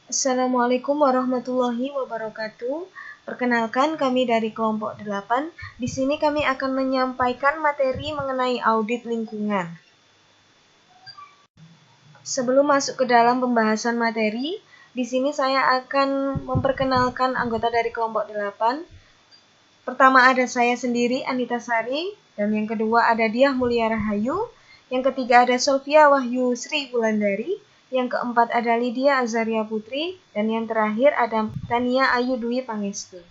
Assalamualaikum warahmatullahi wabarakatuh. Perkenalkan, kami dari kelompok 8. Di sini kami akan menyampaikan materi mengenai audit lingkungan. Sebelum masuk ke dalam pembahasan materi, di sini saya akan memperkenalkan anggota dari kelompok 8. Pertama ada saya sendiri, Anita Sari, dan yang kedua ada Diah Mulia Rahayu, yang ketiga ada Sofia Wahyu Sri Wulandari, yang keempat ada Lydia Azaria Putri, dan yang terakhir ada Tania Ayu Dwi Pangestu.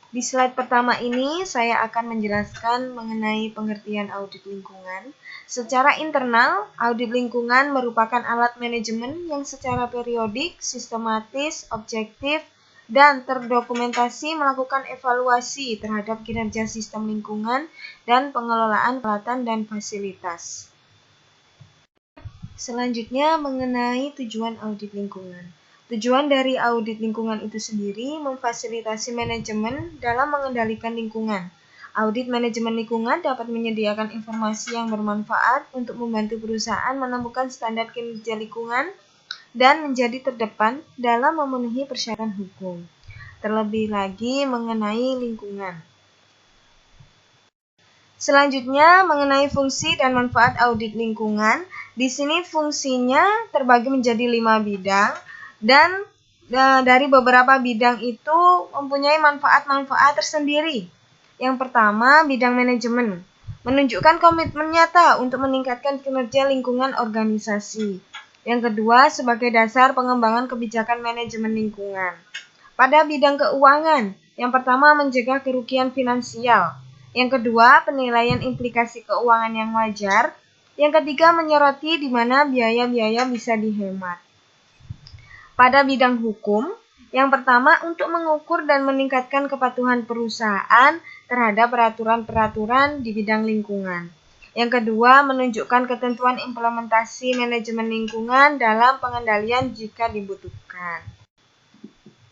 Di slide pertama ini saya akan menjelaskan mengenai pengertian audit lingkungan. Secara internal, audit lingkungan merupakan alat manajemen yang secara periodik, sistematis, objektif, dan terdokumentasi melakukan evaluasi terhadap kinerja sistem lingkungan dan pengelolaan peralatan dan fasilitas. Selanjutnya mengenai tujuan audit lingkungan. Tujuan dari audit lingkungan itu sendiri memfasilitasi manajemen dalam mengendalikan lingkungan. Audit manajemen lingkungan dapat menyediakan informasi yang bermanfaat untuk membantu perusahaan menemukan standar kinerja lingkungan dan menjadi terdepan dalam memenuhi persyaratan hukum. Terlebih lagi mengenai lingkungan. Selanjutnya mengenai fungsi dan manfaat audit lingkungan. Di sini fungsinya terbagi menjadi 5 bidang dan dari beberapa bidang itu mempunyai manfaat-manfaat tersendiri. Yang pertama, bidang manajemen. Menunjukkan komitmen nyata untuk meningkatkan kinerja lingkungan organisasi. Yang kedua, sebagai dasar pengembangan kebijakan manajemen lingkungan. Pada bidang keuangan, yang pertama mencegah kerugian finansial. Yang kedua, penilaian implikasi keuangan yang wajar. Yang ketiga, menyoroti di mana biaya-biaya bisa dihemat. Pada bidang hukum, yang pertama untuk mengukur dan meningkatkan kepatuhan perusahaan terhadap peraturan-peraturan di bidang lingkungan. Yang kedua, menunjukkan ketentuan implementasi manajemen lingkungan dalam pengendalian jika dibutuhkan.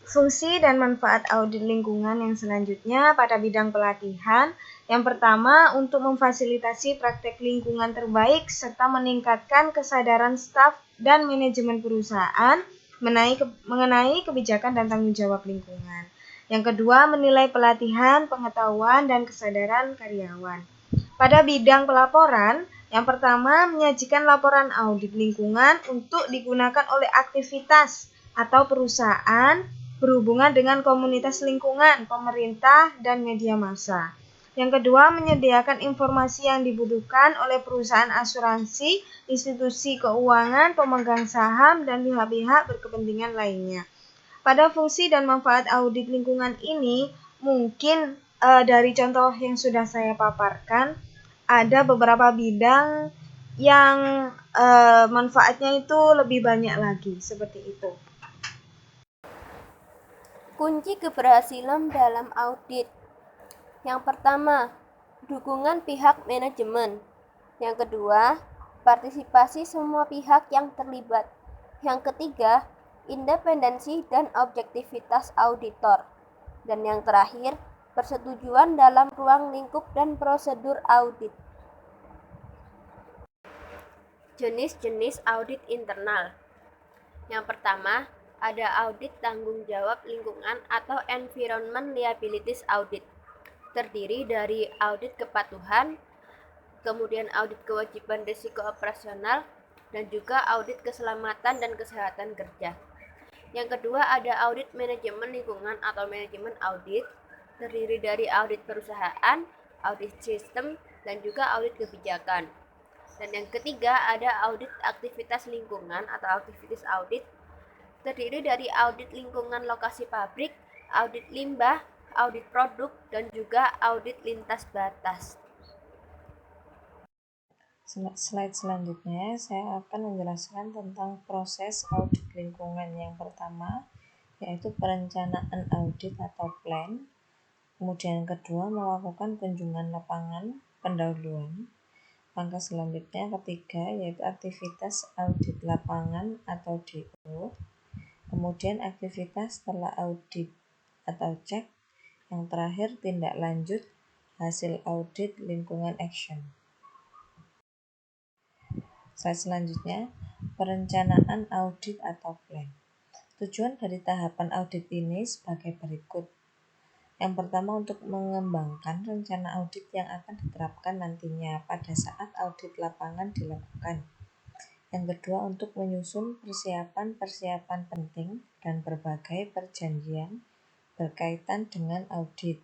Fungsi dan manfaat audit lingkungan yang selanjutnya pada bidang pelatihan. Yang pertama, untuk memfasilitasi praktek lingkungan terbaik serta meningkatkan kesadaran staf dan manajemen perusahaan mengenai kebijakan dan tanggung jawab lingkungan. Yang kedua, menilai pelatihan, pengetahuan, dan kesadaran karyawan. Pada bidang pelaporan, yang pertama, menyajikan laporan audit lingkungan untuk digunakan oleh aktivitas atau perusahaan berhubungan dengan komunitas lingkungan, pemerintah, dan media massa. Yang kedua, menyediakan informasi yang dibutuhkan oleh perusahaan asuransi, institusi keuangan, pemegang saham, dan pihak-pihak berkepentingan lainnya. Pada fungsi dan manfaat audit lingkungan ini, mungkin dari contoh yang sudah saya paparkan, ada beberapa bidang yang manfaatnya itu lebih banyak lagi, seperti itu. Kunci keberhasilan dalam audit. Yang pertama, dukungan pihak manajemen. Yang kedua, partisipasi semua pihak yang terlibat. Yang ketiga, independensi dan objektivitas auditor. Dan yang terakhir, persetujuan dalam ruang lingkup dan prosedur audit. Jenis-jenis audit internal. Yang pertama, ada audit tanggung jawab lingkungan atau environment liabilities audit. Terdiri dari audit kepatuhan, kemudian audit kewajiban risiko operasional, dan juga audit keselamatan dan kesehatan kerja. Yang kedua ada audit manajemen lingkungan atau manajemen audit, terdiri dari audit perusahaan, audit sistem, dan juga audit kebijakan. Dan yang ketiga ada audit aktivitas lingkungan atau aktivitas audit, terdiri dari audit lingkungan lokasi pabrik, audit limbah, audit produk, dan juga audit lintas batas. Slide selanjutnya saya akan menjelaskan tentang proses audit lingkungan. Yang pertama yaitu perencanaan audit atau plan. Kemudian yang kedua melakukan kunjungan lapangan pendahuluan. Langkah selanjutnya ketiga yaitu aktivitas audit lapangan atau DO. Kemudian aktivitas setelah audit atau cek. Yang terakhir tindak lanjut hasil audit lingkungan action. Slide selanjutnya, perencanaan audit atau plan. Tujuan dari tahapan audit ini sebagai berikut. Yang pertama, untuk mengembangkan rencana audit yang akan diterapkan nantinya pada saat audit lapangan dilakukan. Yang kedua, untuk menyusun persiapan-persiapan penting dan berbagai perjanjian berkaitan dengan audit.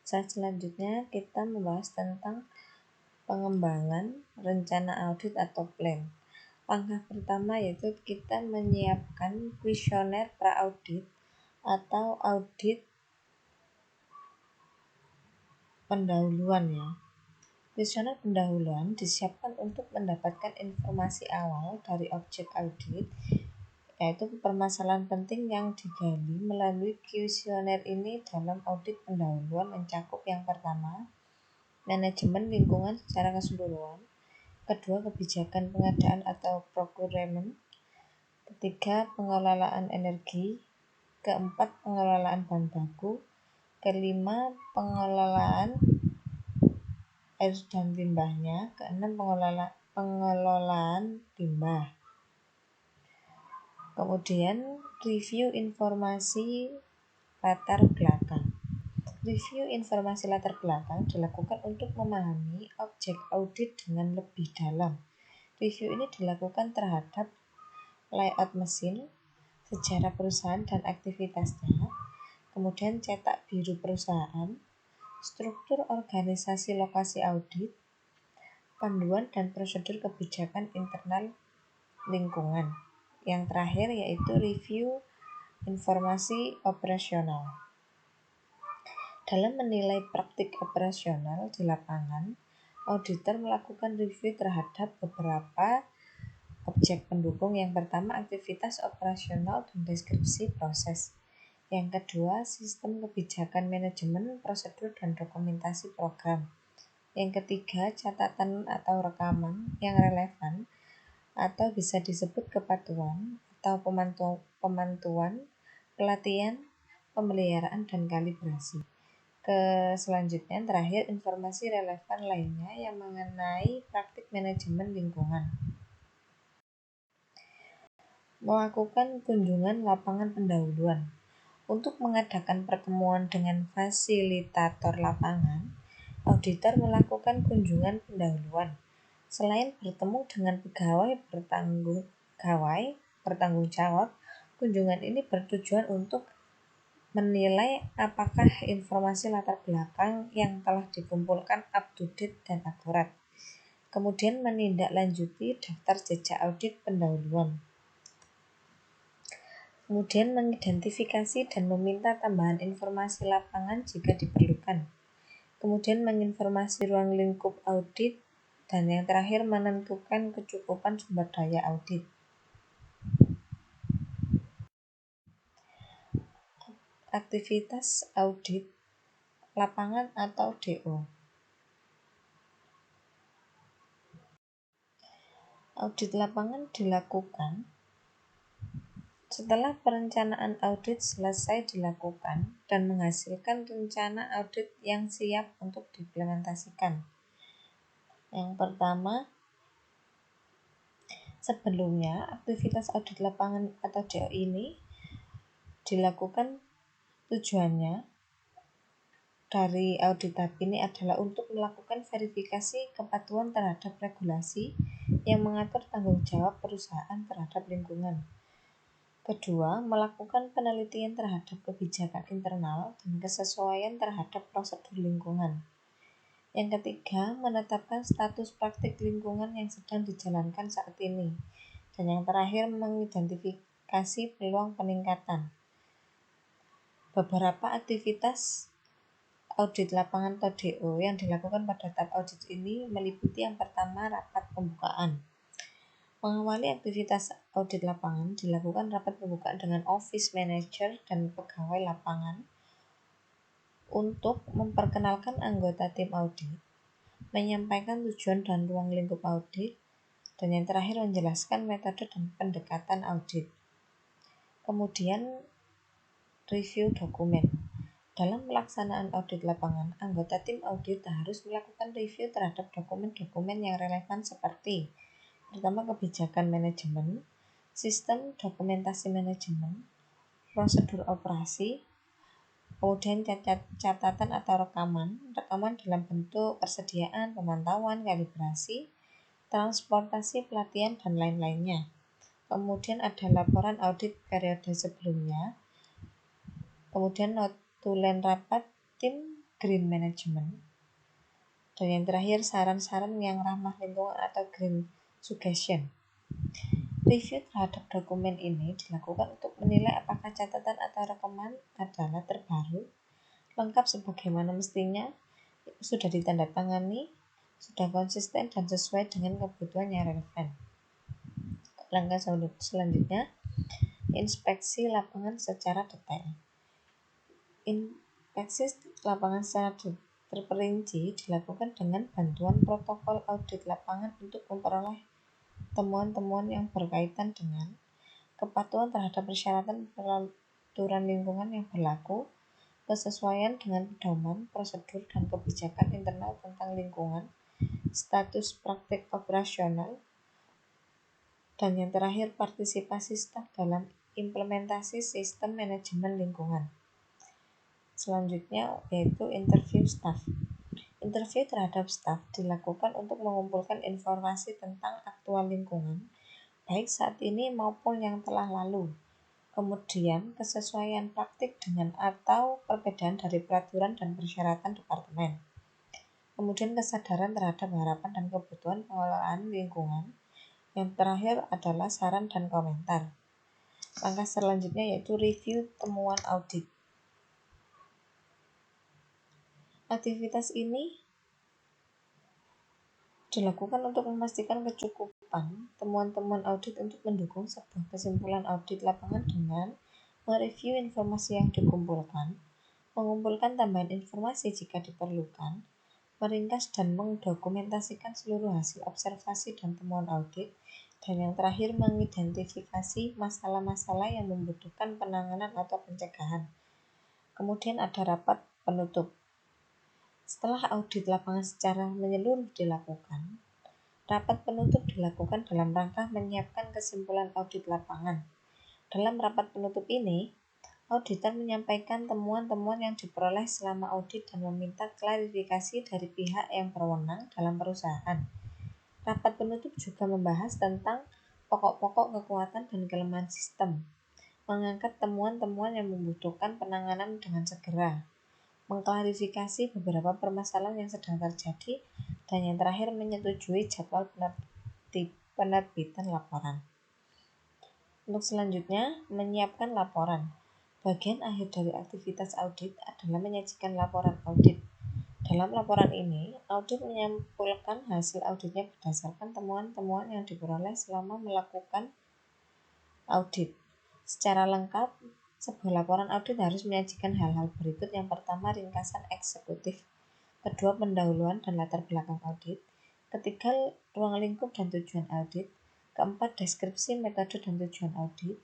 Selanjutnya kita membahas tentang pengembangan rencana audit atau plan. Langkah pertama yaitu kita menyiapkan kuesioner pra-audit atau audit pendahuluan ya. Kuesioner pendahuluan disiapkan untuk mendapatkan informasi awal dari objek audit, yaitu permasalahan penting yang digali. Melalui kuesioner ini dalam audit pendahuluan mencakup yang pertama, manajemen lingkungan secara keseluruhan, kedua, kebijakan pengadaan atau procurement, ketiga, pengelolaan energi, keempat, pengelolaan bahan baku, kelima, pengelolaan air dan limbahnya, keenam, pengelolaan limbah. Kemudian review informasi latar belakang. Review informasi latar belakang dilakukan untuk memahami objek audit dengan lebih dalam. Review ini dilakukan terhadap layout mesin, sejarah perusahaan dan aktivitasnya, kemudian cetak biru perusahaan, struktur organisasi lokasi audit, panduan dan prosedur kebijakan internal lingkungan. Yang terakhir yaitu review informasi operasional. Dalam menilai praktik operasional di lapangan, auditor melakukan review terhadap beberapa objek pendukung. Yang pertama, aktivitas operasional dan deskripsi proses. Yang kedua, sistem kebijakan manajemen, prosedur dan dokumentasi program. Yang ketiga, catatan atau rekaman yang relevan atau bisa disebut kepatuhan atau pemantuan, pelatihan, pemeliharaan dan kalibrasi. Selanjutnya, terakhir, informasi relevan lainnya yang mengenai praktik manajemen lingkungan. Melakukan kunjungan lapangan pendahuluan. Untuk mengadakan pertemuan dengan fasilitator lapangan, auditor melakukan kunjungan pendahuluan. Selain bertemu dengan pegawai bertanggung jawab, kunjungan ini bertujuan untuk menilai apakah informasi latar belakang yang telah dikumpulkan up to date dan akurat. Kemudian menindaklanjuti daftar jejak audit pendahuluan. Kemudian mengidentifikasi dan meminta tambahan informasi lapangan jika diperlukan. Kemudian menginformasi ruang lingkup audit. Dan yang terakhir, menentukan kecukupan sumber daya audit. Aktivitas audit lapangan atau DO. Audit lapangan dilakukan setelah perencanaan audit selesai dilakukan dan menghasilkan rencana audit yang siap untuk diimplementasikan. Yang pertama, sebelumnya aktivitas audit lapangan atau DO ini dilakukan. Tujuannya dari audit tahap ini adalah untuk melakukan verifikasi kepatuhan terhadap regulasi yang mengatur tanggung jawab perusahaan terhadap lingkungan. Kedua, melakukan penelitian terhadap kebijakan internal dan kesesuaian terhadap prosedur lingkungan. Yang ketiga, menetapkan status praktik lingkungan yang sedang dijalankan saat ini. Dan yang terakhir, mengidentifikasi peluang peningkatan. Beberapa aktivitas audit lapangan atau DO yang dilakukan pada tahap audit ini meliputi yang pertama, rapat pembukaan. Mengawali aktivitas audit lapangan dilakukan rapat pembukaan dengan office manager dan pegawai lapangan untuk memperkenalkan anggota tim audit, menyampaikan tujuan dan ruang lingkup audit, dan yang terakhir menjelaskan metode dan pendekatan audit. Kemudian review dokumen. Dalam pelaksanaan audit lapangan, anggota tim audit harus melakukan review terhadap dokumen-dokumen yang relevan seperti pertama, kebijakan manajemen, sistem dokumentasi manajemen, prosedur operasi, kemudian catatan atau rekaman dalam bentuk persediaan, pemantauan, kalibrasi, transportasi, pelatihan, dan lain-lainnya. Kemudian ada laporan audit periode sebelumnya, kemudian notulen rapat tim green management, dan yang terakhir saran-saran yang ramah lingkungan atau green suggestion. Review terhadap dokumen ini dilakukan untuk menilai apakah catatan atau rekaman adalah terbaru, lengkap sebagaimana mestinya, sudah ditandatangani, sudah konsisten dan sesuai dengan kebutuhan yang relevan. Langkah selanjutnya, inspeksi lapangan secara detail. Inspeksi lapangan secara terperinci dilakukan dengan bantuan protokol audit lapangan untuk memperoleh temuan-temuan yang berkaitan dengan kepatuhan terhadap persyaratan peraturan lingkungan yang berlaku, kesesuaian dengan pedoman, prosedur, dan kebijakan internal tentang lingkungan, status praktik operasional, dan yang terakhir partisipasi staf dalam implementasi sistem manajemen lingkungan. Selanjutnya yaitu interview staf. Interview terhadap staf dilakukan untuk mengumpulkan informasi tentang aktual lingkungan, baik saat ini maupun yang telah lalu. Kemudian kesesuaian praktik dengan atau perbedaan dari peraturan dan persyaratan departemen. Kemudian kesadaran terhadap harapan dan kebutuhan pengelolaan lingkungan. Yang terakhir adalah saran dan komentar. Langkah selanjutnya yaitu review temuan audit. Aktivitas ini dilakukan untuk memastikan kecukupan temuan-temuan audit untuk mendukung sebuah kesimpulan audit lapangan dengan mereview informasi yang dikumpulkan, mengumpulkan tambahan informasi jika diperlukan, meringkas dan mendokumentasikan seluruh hasil observasi dan temuan audit, dan yang terakhir mengidentifikasi masalah-masalah yang membutuhkan penanganan atau pencegahan. Kemudian ada rapat penutup. Setelah audit lapangan secara menyeluruh dilakukan, rapat penutup dilakukan dalam rangka menyiapkan kesimpulan audit lapangan. Dalam rapat penutup ini, auditor menyampaikan temuan-temuan yang diperoleh selama audit dan meminta klarifikasi dari pihak yang berwenang dalam perusahaan. Rapat penutup juga membahas tentang pokok-pokok kekuatan dan kelemahan sistem, mengangkat temuan-temuan yang membutuhkan penanganan dengan segera, mengklarifikasi beberapa permasalahan yang sedang terjadi, dan yang terakhir menyetujui jadwal penerbitan laporan. Untuk selanjutnya, menyiapkan laporan. Bagian akhir dari aktivitas audit adalah menyajikan laporan audit. Dalam laporan ini, audit menyampulkan hasil auditnya berdasarkan temuan-temuan yang diperoleh selama melakukan audit. Secara lengkap, sebuah laporan audit harus menyajikan hal-hal berikut. Yang pertama, ringkasan eksekutif. Kedua, pendahuluan dan latar belakang audit. Ketiga, ruang lingkup dan tujuan audit. Keempat, deskripsi metode dan tujuan audit.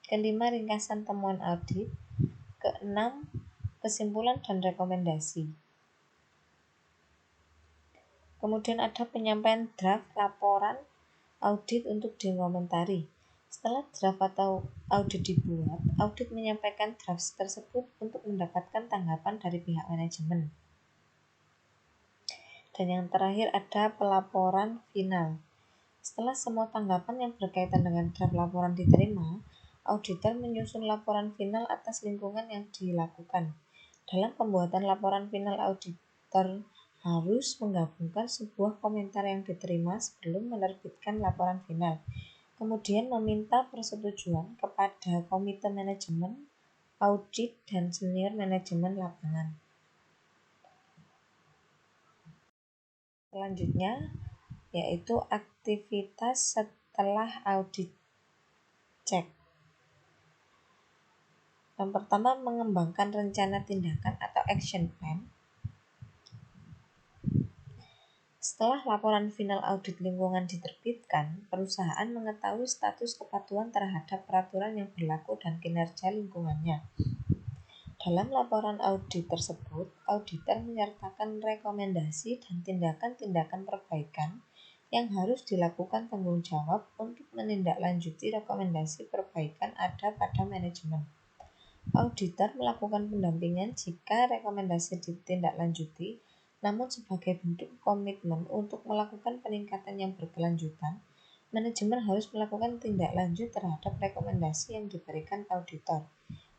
Kelima, ringkasan temuan audit. Keenam, kesimpulan dan rekomendasi. Kemudian ada penyampaian draft laporan audit untuk dikomentari. Setelah draft atau audit dibuat, audit menyampaikan draft tersebut untuk mendapatkan tanggapan dari pihak manajemen. Dan yang terakhir ada pelaporan final. Setelah semua tanggapan yang berkaitan dengan draft laporan diterima, auditor menyusun laporan final atas lingkungan yang dilakukan. Dalam pembuatan laporan final, auditor harus menggabungkan sebuah komentar yang diterima sebelum menerbitkan laporan final. Kemudian meminta persetujuan kepada komite manajemen, audit, dan senior manajemen lapangan. Selanjutnya yaitu aktivitas setelah audit cek. Yang pertama, mengembangkan rencana tindakan atau action plan. Setelah laporan final audit lingkungan diterbitkan, perusahaan mengetahui status kepatuhan terhadap peraturan yang berlaku dan kinerja lingkungannya. Dalam laporan audit tersebut, auditor menyertakan rekomendasi dan tindakan-tindakan perbaikan yang harus dilakukan tanggung jawab untuk menindaklanjuti rekomendasi perbaikan ada pada manajemen. Auditor melakukan pendampingan jika rekomendasi ditindaklanjuti, namun sebagai bentuk komitmen untuk melakukan peningkatan yang berkelanjutan, manajemen harus melakukan tindak lanjut terhadap rekomendasi yang diberikan auditor.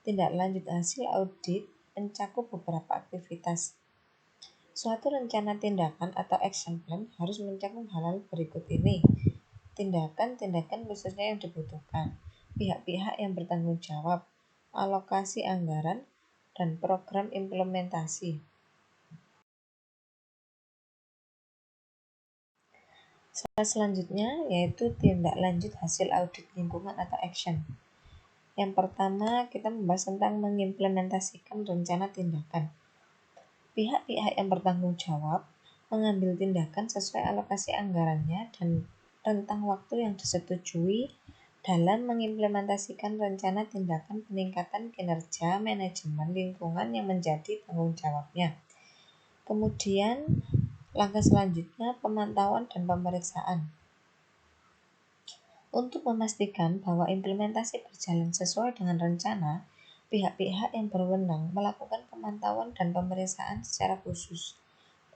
Tindak lanjut hasil audit mencakup beberapa aktivitas. Suatu rencana tindakan atau action plan harus mencakup hal-hal berikut ini. Tindakan-tindakan khususnya yang dibutuhkan, pihak-pihak yang bertanggung jawab, alokasi anggaran, dan program implementasi. Selanjutnya yaitu tindak lanjut hasil audit lingkungan atau action. Yang pertama, kita membahas tentang mengimplementasikan rencana tindakan. Pihak-pihak yang bertanggung jawab mengambil tindakan sesuai alokasi anggarannya dan rentang waktu yang disetujui dalam mengimplementasikan rencana tindakan peningkatan kinerja manajemen lingkungan yang menjadi tanggung jawabnya. Kemudian, langkah selanjutnya pemantauan dan pemeriksaan. Untuk memastikan bahwa implementasi berjalan sesuai dengan rencana, pihak-pihak yang berwenang melakukan pemantauan dan pemeriksaan secara khusus.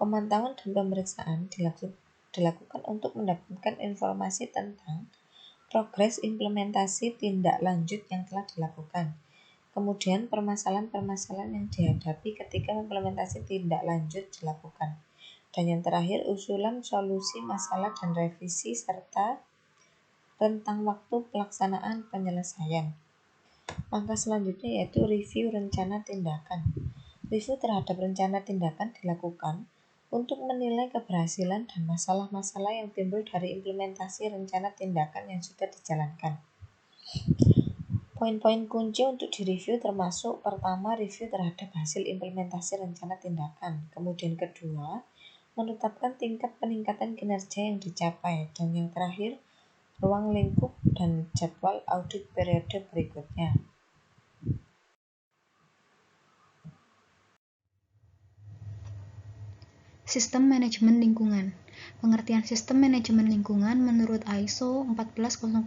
Pemantauan dan pemeriksaan dilakukan untuk mendapatkan informasi tentang progres implementasi tindak lanjut yang telah dilakukan. Kemudian permasalahan-permasalahan yang dihadapi ketika implementasi tindak lanjut dilakukan. Dan yang terakhir, usulan solusi masalah dan revisi serta rentang waktu pelaksanaan penyelesaian. Langkah selanjutnya yaitu review rencana tindakan. Review terhadap rencana tindakan dilakukan untuk menilai keberhasilan dan masalah-masalah yang timbul dari implementasi rencana tindakan yang sudah dijalankan. Poin-poin kunci untuk direview termasuk pertama, review terhadap hasil implementasi rencana tindakan. Kemudian kedua, menetapkan tingkat peningkatan kinerja yang dicapai. Dan yang terakhir, ruang lingkup dan jadwal audit periode berikutnya. Sistem manajemen lingkungan. Pengertian sistem manajemen lingkungan menurut ISO 14001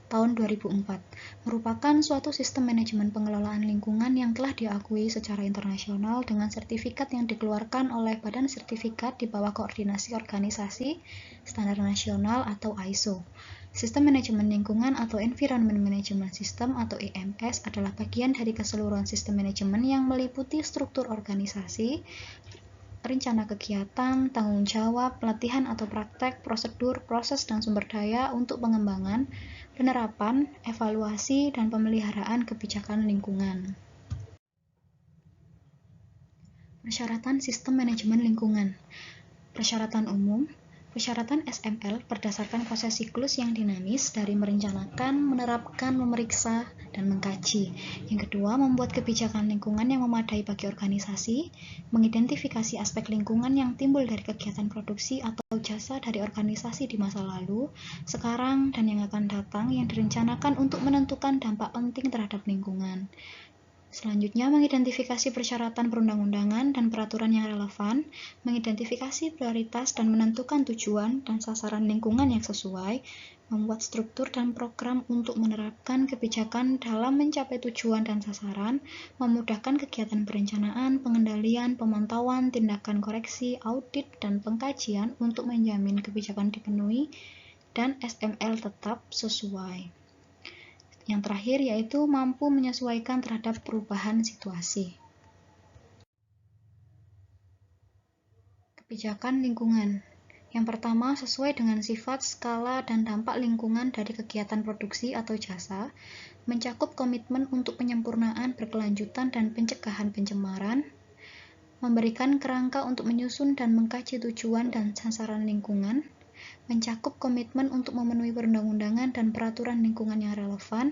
tahun 2004 merupakan suatu sistem manajemen pengelolaan lingkungan yang telah diakui secara internasional dengan sertifikat yang dikeluarkan oleh Badan Sertifikat di bawah koordinasi organisasi standar nasional atau ISO. Sistem manajemen lingkungan atau Environment Management System atau EMS adalah bagian dari keseluruhan sistem manajemen yang meliputi struktur organisasi, rencana kegiatan, tanggung jawab, pelatihan atau praktek, prosedur, proses, dan sumber daya untuk pengembangan, penerapan, evaluasi, dan pemeliharaan kebijakan lingkungan. Persyaratan sistem manajemen lingkungan. Persyaratan umum. Persyaratan SML berdasarkan proses siklus yang dinamis dari merencanakan, menerapkan, memeriksa, dan mengkaji. Yang kedua, membuat kebijakan lingkungan yang memadai bagi organisasi, mengidentifikasi aspek lingkungan yang timbul dari kegiatan produksi atau jasa dari organisasi di masa lalu, sekarang, dan yang akan datang yang direncanakan untuk menentukan dampak penting terhadap lingkungan. Selanjutnya, mengidentifikasi persyaratan perundang-undangan dan peraturan yang relevan, mengidentifikasi prioritas dan menentukan tujuan dan sasaran lingkungan yang sesuai, membuat struktur dan program untuk menerapkan kebijakan dalam mencapai tujuan dan sasaran, memudahkan kegiatan perencanaan, pengendalian, pemantauan, tindakan koreksi, audit, dan pengkajian untuk menjamin kebijakan dipenuhi dan SML tetap sesuai. Yang terakhir yaitu mampu menyesuaikan terhadap perubahan situasi. Kebijakan lingkungan. Yang pertama, sesuai dengan sifat, skala, dan dampak lingkungan dari kegiatan produksi atau jasa, mencakup komitmen untuk penyempurnaan, berkelanjutan, dan pencegahan pencemaran, memberikan kerangka untuk menyusun dan mengkaji tujuan dan sasaran lingkungan, mencakup komitmen untuk memenuhi perundang-undangan dan peraturan lingkungan yang relevan.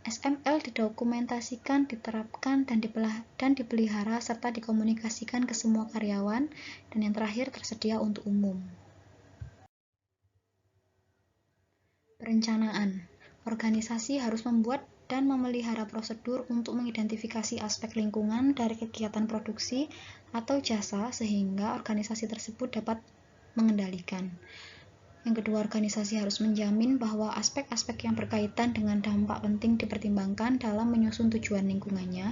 SML didokumentasikan, diterapkan, dan dipelihara serta dikomunikasikan ke semua karyawan, dan yang terakhir tersedia untuk umum. Perencanaan. Organisasi harus membuat dan memelihara prosedur untuk mengidentifikasi aspek lingkungan dari kegiatan produksi atau jasa sehingga organisasi tersebut dapat mengendalikan. Yang kedua, organisasi harus menjamin bahwa aspek-aspek yang berkaitan dengan dampak penting dipertimbangkan dalam menyusun tujuan lingkungannya.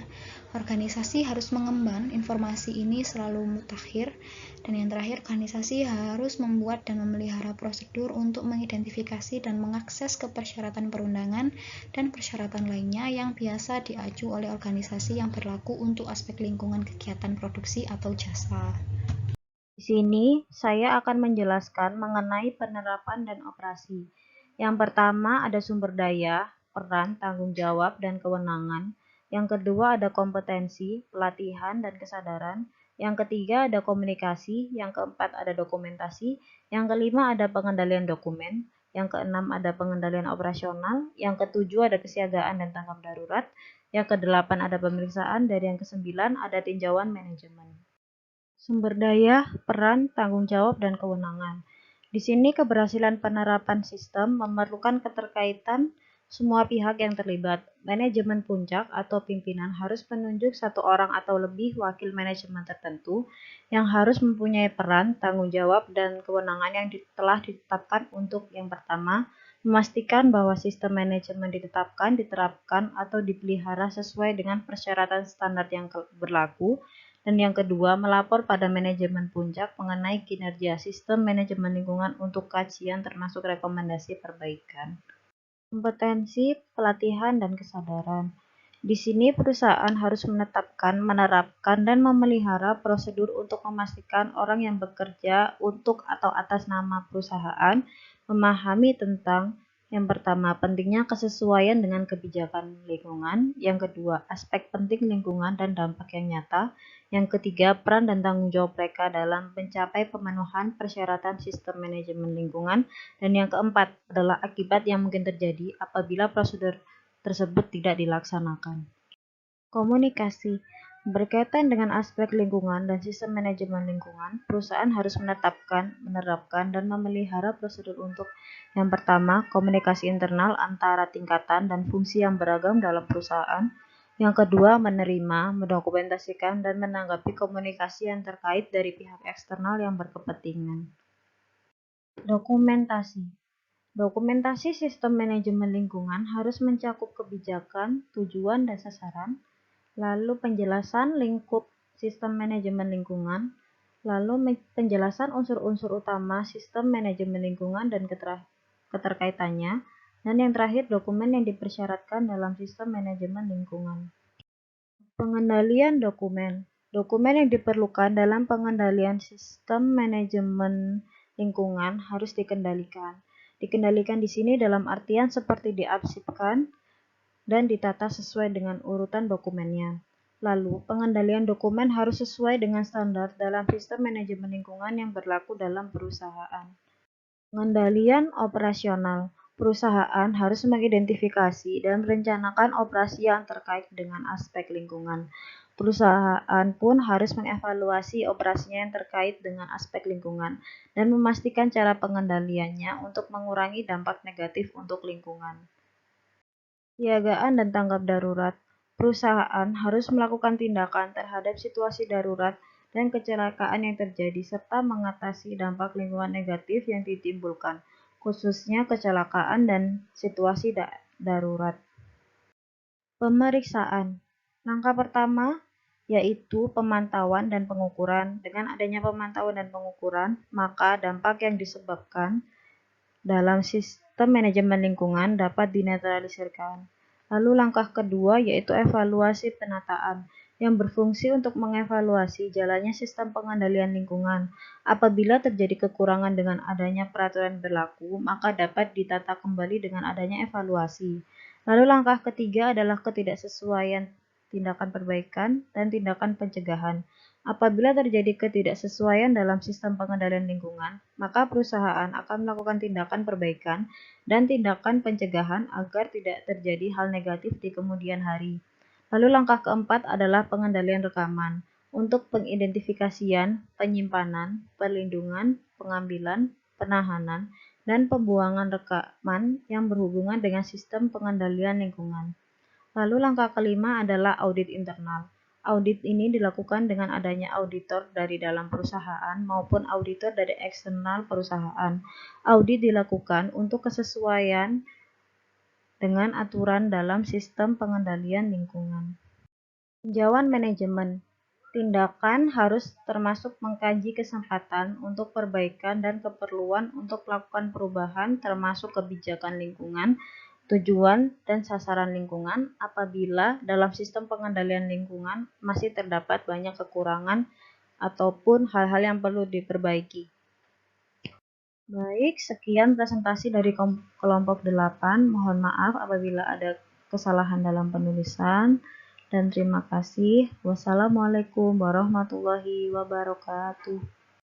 Organisasi harus mengemban informasi ini selalu mutakhir. Dan yang terakhir, organisasi harus membuat dan memelihara prosedur untuk mengidentifikasi dan mengakses ke persyaratan perundangan dan persyaratan lainnya yang biasa diacu oleh organisasi yang berlaku untuk aspek lingkungan kegiatan produksi atau jasa. Di sini, saya akan menjelaskan mengenai penerapan dan operasi. Yang pertama ada sumber daya, peran, tanggung jawab, dan kewenangan. Yang kedua ada kompetensi, pelatihan, dan kesadaran. Yang ketiga ada komunikasi. Yang keempat ada dokumentasi. Yang kelima ada pengendalian dokumen. Yang keenam ada pengendalian operasional. Yang ketujuh ada kesiagaan dan tanggap darurat. Yang kedelapan ada pemeriksaan. Dan yang kesembilan ada tinjauan manajemen. Sumber daya, peran, tanggung jawab, dan kewenangan. Di sini keberhasilan penerapan sistem memerlukan keterkaitan semua pihak yang terlibat. Manajemen puncak atau pimpinan harus menunjuk satu orang atau lebih wakil manajemen tertentu yang harus mempunyai peran, tanggung jawab, dan kewenangan yang telah ditetapkan untuk yang pertama, memastikan bahwa sistem manajemen ditetapkan, diterapkan, atau dipelihara sesuai dengan persyaratan standar yang berlaku. Dan yang kedua, melapor pada manajemen puncak mengenai kinerja sistem manajemen lingkungan untuk kajian termasuk rekomendasi perbaikan. Kompetensi, pelatihan, dan kesadaran. Di sini perusahaan harus menetapkan, menerapkan, dan memelihara prosedur untuk memastikan orang yang bekerja untuk atau atas nama perusahaan memahami tentang yang pertama, pentingnya kesesuaian dengan kebijakan lingkungan. Yang kedua, aspek penting lingkungan dan dampak yang nyata. Yang ketiga, peran dan tanggung jawab mereka dalam mencapai pemenuhan persyaratan sistem manajemen lingkungan. Dan yang keempat adalah akibat yang mungkin terjadi apabila prosedur tersebut tidak dilaksanakan. Komunikasi. Berkaitan dengan aspek lingkungan dan sistem manajemen lingkungan, perusahaan harus menetapkan, menerapkan, dan memelihara prosedur untuk yang pertama, komunikasi internal antara tingkatan dan fungsi yang beragam dalam perusahaan. Yang kedua, menerima, mendokumentasikan, dan menanggapi komunikasi yang terkait dari pihak eksternal yang berkepentingan. Dokumentasi. Dokumentasi sistem manajemen lingkungan harus mencakup kebijakan, tujuan, dan sasaran, lalu penjelasan lingkup sistem manajemen lingkungan, lalu penjelasan unsur-unsur utama sistem manajemen lingkungan dan keterkaitannya, dan yang terakhir dokumen yang dipersyaratkan dalam sistem manajemen lingkungan. Pengendalian dokumen. Dokumen yang diperlukan dalam pengendalian sistem manajemen lingkungan harus dikendalikan. Dikendalikan di sini dalam artian seperti diarsipkan dan ditata sesuai dengan urutan dokumennya. Lalu, pengendalian dokumen harus sesuai dengan standar dalam sistem manajemen lingkungan yang berlaku dalam perusahaan. Pengendalian operasional. Perusahaan harus mengidentifikasi dan merencanakan operasi yang terkait dengan aspek lingkungan. Perusahaan pun harus mengevaluasi operasinya yang terkait dengan aspek lingkungan dan memastikan cara pengendaliannya untuk mengurangi dampak negatif untuk lingkungan. Kesiagaan dan tanggap darurat. Perusahaan harus melakukan tindakan terhadap situasi darurat dan kecelakaan yang terjadi serta mengatasi dampak lingkungan negatif yang ditimbulkan, khususnya kecelakaan dan situasi darurat. Pemeriksaan. Langkah pertama yaitu pemantauan dan pengukuran. Dengan adanya pemantauan dan pengukuran, maka dampak yang disebabkan dalam sistem manajemen lingkungan dapat dinetralisirkan. Lalu langkah kedua yaitu evaluasi penataan yang berfungsi untuk mengevaluasi jalannya sistem pengendalian lingkungan. Apabila terjadi kekurangan dengan adanya peraturan berlaku, maka dapat ditata kembali dengan adanya evaluasi. Lalu langkah ketiga adalah ketidaksesuaian tindakan perbaikan dan tindakan pencegahan. Apabila terjadi ketidaksesuaian dalam sistem pengendalian lingkungan, maka perusahaan akan melakukan tindakan perbaikan dan tindakan pencegahan agar tidak terjadi hal negatif di kemudian hari. Lalu langkah keempat adalah pengendalian rekaman untuk pengidentifikasian, penyimpanan, perlindungan, pengambilan, penahanan, dan pembuangan rekaman yang berhubungan dengan sistem pengendalian lingkungan. Lalu langkah kelima adalah audit internal. Audit ini dilakukan dengan adanya auditor dari dalam perusahaan maupun auditor dari eksternal perusahaan. Audit dilakukan untuk kesesuaian dengan aturan dalam sistem pengendalian lingkungan. Tinjauan manajemen. Tindakan harus termasuk mengkaji kesempatan untuk perbaikan dan keperluan untuk melakukan perubahan termasuk kebijakan lingkungan, tujuan dan sasaran lingkungan apabila dalam sistem pengendalian lingkungan masih terdapat banyak kekurangan ataupun hal-hal yang perlu diperbaiki. Baik, sekian presentasi dari kelompok 8. Mohon maaf apabila ada kesalahan dalam penulisan. Dan terima kasih. Wassalamualaikum warahmatullahi wabarakatuh.